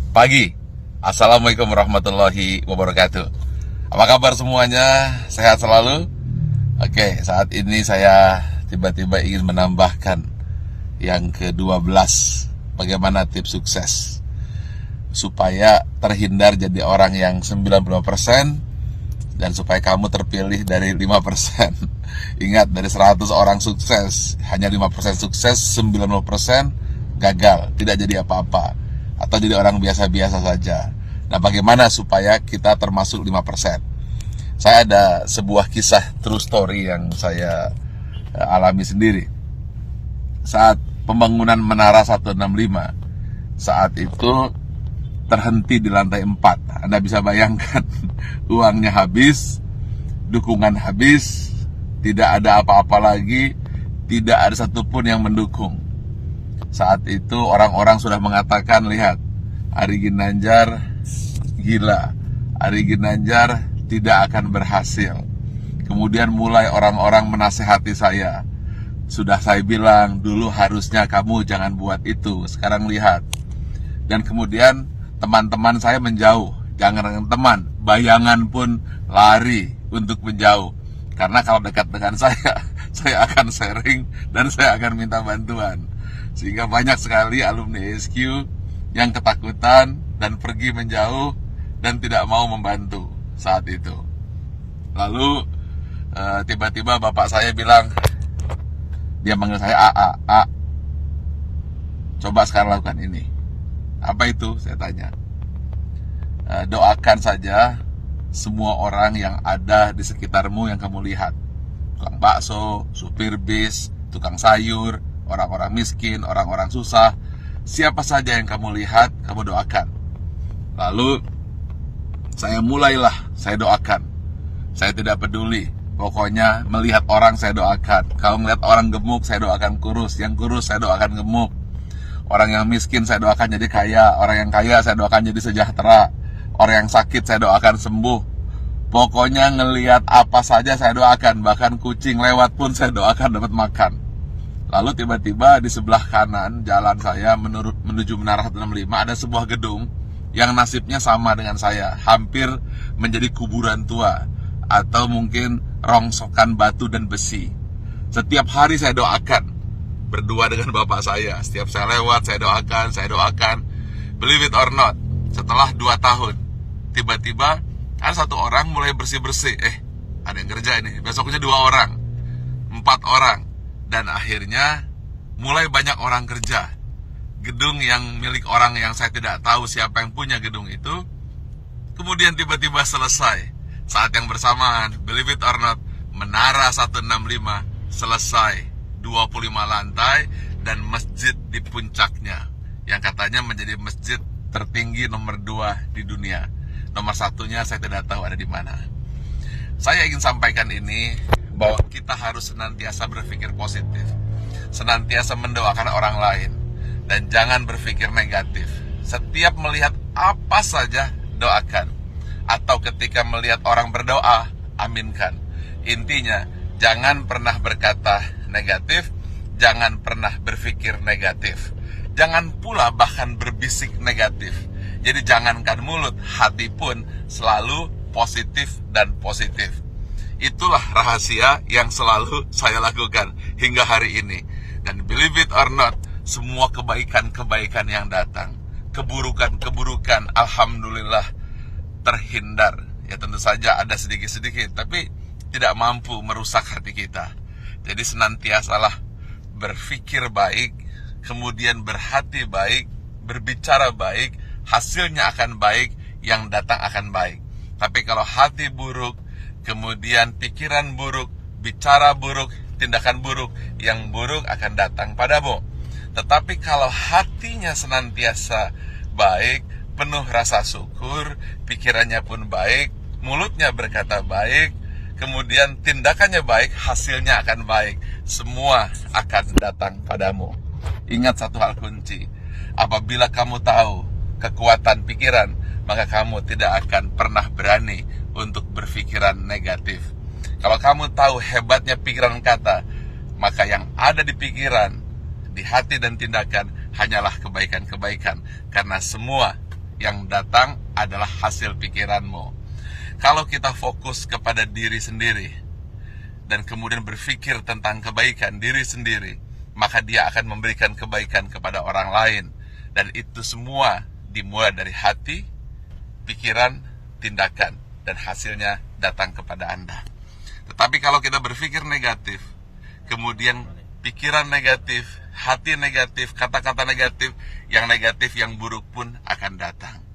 pagi. Assalamualaikum warahmatullahi wabarakatuh. Apa kabar semuanya? Sehat selalu? Oke, saat ini saya tiba-tiba ingin menambahkan yang ke-12. Bagaimana tips sukses supaya terhindar jadi orang yang 95% dan supaya kamu terpilih dari 5%. Ingat, dari 100 orang sukses, hanya 5% sukses, 90% gagal, tidak jadi apa-apa, atau jadi orang biasa-biasa saja. Nah, bagaimana supaya kita termasuk 5%? Saya ada sebuah kisah true story yang saya alami sendiri. Saat pembangunan Menara 165, saat itu terhenti di lantai 4. Anda bisa bayangkan, uangnya habis, dukungan habis, tidak ada apa-apa lagi, tidak ada satupun yang mendukung. Saat itu orang-orang sudah mengatakan, lihat, Ari Ginanjar gila, Ari Ginanjar tidak akan berhasil. Kemudian mulai orang-orang menasehati saya. Sudah saya bilang, dulu harusnya kamu jangan buat itu, sekarang lihat. Dan kemudian teman-teman saya menjauh. Jangan dengan teman, bayangan pun lari untuk menjauh. Karena kalau dekat dengan saya akan sharing dan saya akan minta bantuan. Sehingga banyak sekali alumni SQ yang ketakutan dan pergi menjauh dan tidak mau membantu saat itu. Lalu tiba-tiba bapak saya bilang, dia manggil saya A, coba sekarang lakukan ini. Apa itu? Saya tanya. Doakan saja semua orang yang ada di sekitarmu yang kamu lihat. Tukang bakso, supir bis, tukang sayur, orang-orang miskin, orang-orang susah. Siapa saja yang kamu lihat, kamu doakan. Lalu saya mulailah, saya doakan. Saya tidak peduli. Pokoknya melihat orang saya doakan. Kalau melihat orang gemuk, saya doakan kurus. Yang kurus saya doakan gemuk. Orang yang miskin saya doakan jadi kaya. Orang yang kaya saya doakan jadi sejahtera. Orang yang sakit saya doakan sembuh. Pokoknya ngelihat apa saja saya doakan. Bahkan kucing lewat pun saya doakan dapat makan. Lalu tiba-tiba di sebelah kanan jalan saya menuju Menara 165 ada sebuah gedung yang nasibnya sama dengan saya. Hampir menjadi kuburan tua. Atau mungkin rongsokan batu dan besi. Setiap hari saya doakan. Berdua dengan bapak saya. Setiap saya lewat, saya doakan. Believe it or not, setelah 2 tahun, tiba-tiba ada satu orang mulai bersih-bersih. Ada yang kerja ini. Besoknya 2 orang, 4 orang. Dan akhirnya mulai banyak orang kerja. Gedung yang milik orang yang saya tidak tahu siapa yang punya gedung itu, kemudian tiba-tiba selesai. Saat yang bersamaan, believe it or not, Menara 165 selesai. 25 lantai dan masjid di puncaknya yang katanya menjadi masjid tertinggi nomor 2 di dunia. Nomor 1-nya saya tidak tahu ada di mana. Saya ingin sampaikan ini bahwa kita harus senantiasa berpikir positif, senantiasa mendoakan orang lain, dan jangan berpikir negatif. Setiap melihat apa saja doakan, atau ketika melihat orang berdoa, aminkan. Intinya, jangan pernah berkata negatif, jangan pernah berpikir negatif. Jangan pula bahkan berbisik negatif. Jadi jangankan mulut, hati pun selalu positif dan positif. Itulah rahasia yang selalu saya lakukan hingga hari ini. Dan believe it or not, semua kebaikan-kebaikan yang datang, keburukan-keburukan, alhamdulillah terhindar. Ya tentu saja ada sedikit-sedikit, tapi tidak mampu merusak hati kita. Jadi senantiasalah berpikir baik, kemudian berhati baik, berbicara baik, hasilnya akan baik, yang datang akan baik. Tapi kalau hati buruk, kemudian pikiran buruk, bicara buruk, tindakan buruk, yang buruk akan datang padamu. Tetapi kalau hatinya senantiasa baik, penuh rasa syukur, pikirannya pun baik, mulutnya berkata baik, kemudian tindakannya baik, hasilnya akan baik. Semua akan datang padamu. Ingat satu hal kunci. Apabila kamu tahu kekuatan pikiran, maka kamu tidak akan pernah berani untuk berpikiran negatif. Kalau kamu tahu hebatnya pikiran kata, maka yang ada di pikiran, di hati dan tindakan hanyalah kebaikan-kebaikan. Karena semua yang datang adalah hasil pikiranmu. Kalau kita fokus kepada diri sendiri dan kemudian berpikir tentang kebaikan diri sendiri, maka dia akan memberikan kebaikan kepada orang lain. Dan itu semua dimulai dari hati, pikiran, tindakan, dan hasilnya datang kepada Anda. Tetapi kalau kita berpikir negatif, kemudian pikiran negatif, hati negatif, kata-kata negatif, yang buruk pun akan datang.